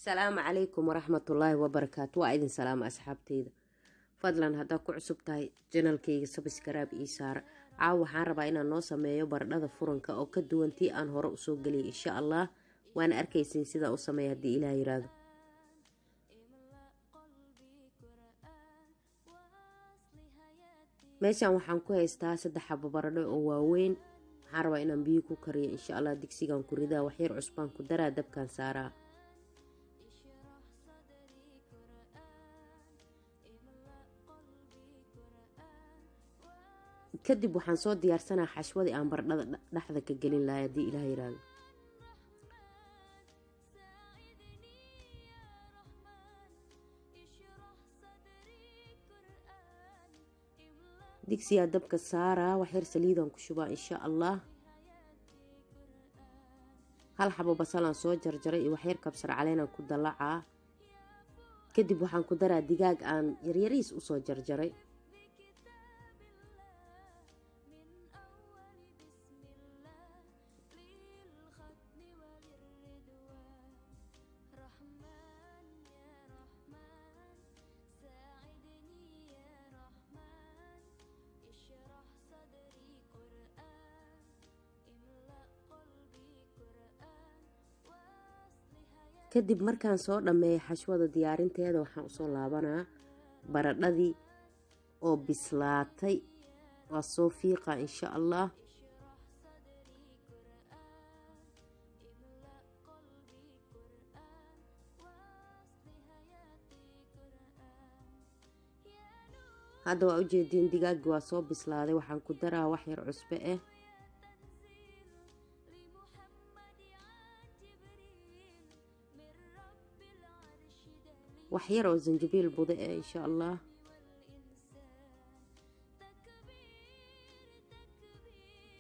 السلام عليكم ورحمة الله وبركاته. وإذن سلام أصحابتي. فضلا هذا كعصب تاي جنال كي سبسكرايب إيسار عاو حاربا إنا نوصا ميو برداد فرنكا أو كدوانتي أن هورو سوقلي إن شاء الله وأنا أركيسين سيدا أصمي هدي إلهي رادو. meeshaan waxaan ku haystaa 3 xabo baradho oo waaweyn. waxaan rabaa inaan biyo ku kariyo insha Allah. digsigan ku ridaa wax yar cusbaan ku daraa, dabkan saaraa. kadib waxaan soo diyaarsanaa xashwadii aan baradhada dhaxda ka gelin lahaa hadii Ilaahay yiraahdo. digsiga dabka saaraa, wax yar saliidan ku shubaa insha Allah. hal xabo basalan soo jarjaray iyo wax yar kabsar caleen ku dalacaa. kadib waxaan ku daraa digaag aan yaryariis u soo jarjaray. kadib markaan soo dhameeyo xashwada diyaarinteeda waxaan u soo laabanaa baradhadii oo bislaatay. waa soo fiiqa insha Allah. hadda waa u jeedin digaagga waa soo bislaaday. waxaan ku daraa wax yar cusbe ah. wax yar oo zanjabiil budo ah insha Allah.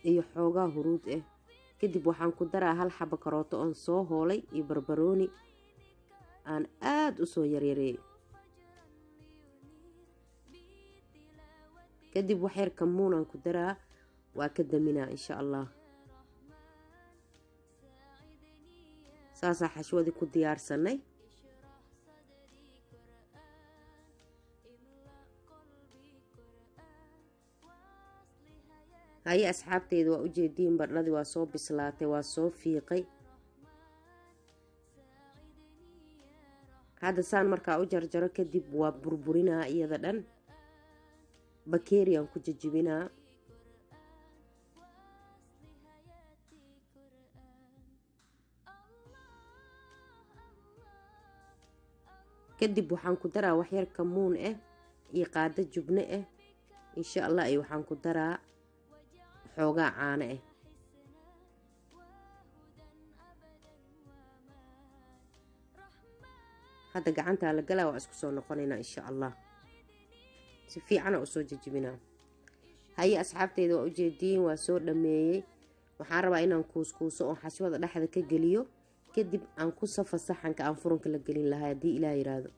iyo xoogaa huruud ah. kadib waxaan ku daraa hal xabo karooto oo soo hoolay iyo barbarooni aan aad u soo yaryareeyay. kadib wax yar kamuun aan ku daraa, waa ka daminaa insha Allah. saasa xashwadii ku diyaarsanay. هاي أصحابتي waa u jeedin baradhadii waa soo bislaatay, waa soo fiiqay. hadda saan markaa u jarjaro kadib waa burburinaa iyada dhan. bakeeriyan ku jajibinaa. kadib waxaan ku daraa wax yar kamuun ah iyo qaado jubne ah insha Allah. iyo waxaan ku daraa xoogaa caano ah. hadda gacanta la galaa, waa isku soo noqonaynaa insha Allah. si fiican u soo jajibinaa. haye asxaabteyda waa u jeedin waa soo dhameeyay. waxaan rabaa inaan kuuskuuso oo xashwada dhaxda ka geliyo. kadib aan ku safo saxanka aan furunka la gelin lahaa hadii Ilaahay yiraahdo.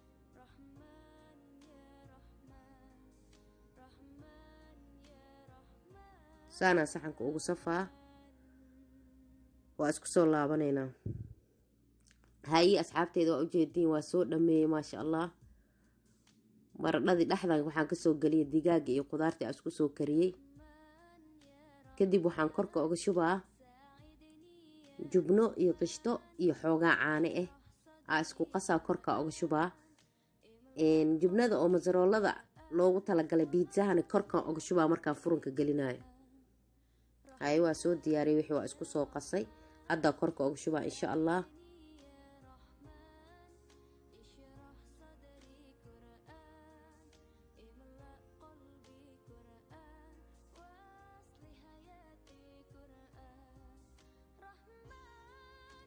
saana saxanka ugu safaa. waa isku soo laabaneynaa. haye asxaabteyda waa u jeedin waa soo dhameeyay maasha Allah. baradhadii dhaxdan waxaan ka soo galiyay digaag iyo qudaartii aan isku soo kariyay. kadib waxaan korka uga shubaa jubno iyo qishto iyo xoogaa caano ah. aa isku qasaa korka uga shubaa. jubnada oo masaroolada loogu talagalay biitzahana korka uga shubaa markaan furunka gelinayo. haye waa soo diyaariyay wixii waa isku soo qasay. hadda korka uga shubaa insha Allah.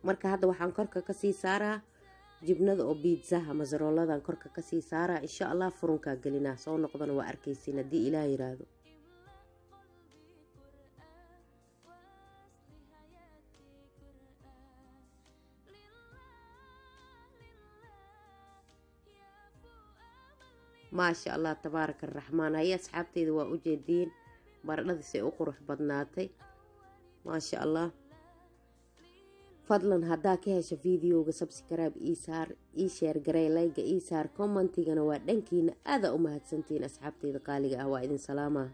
marka hadda waxaan korka ka sii saaraa jibnada oo biitzaha masarooladan korka ka sii saaraa insha Allah. furunka gelinaa. soo noqdana waa arkaysiin hadii Ilaahay yiraahdo. ما شاء الله تبارك الرحمن. هي أصحابتي waa u jeedin baradhada si u qurux badnaatay ما شاء الله. fadlan haddaa ka hesha videoga subscribe ii saar, ii share garee, like ii saar, commentigana waa dhankiina. aada u mahadsantiin asxaabteyda qaaliga ah, waa idin salaamaa.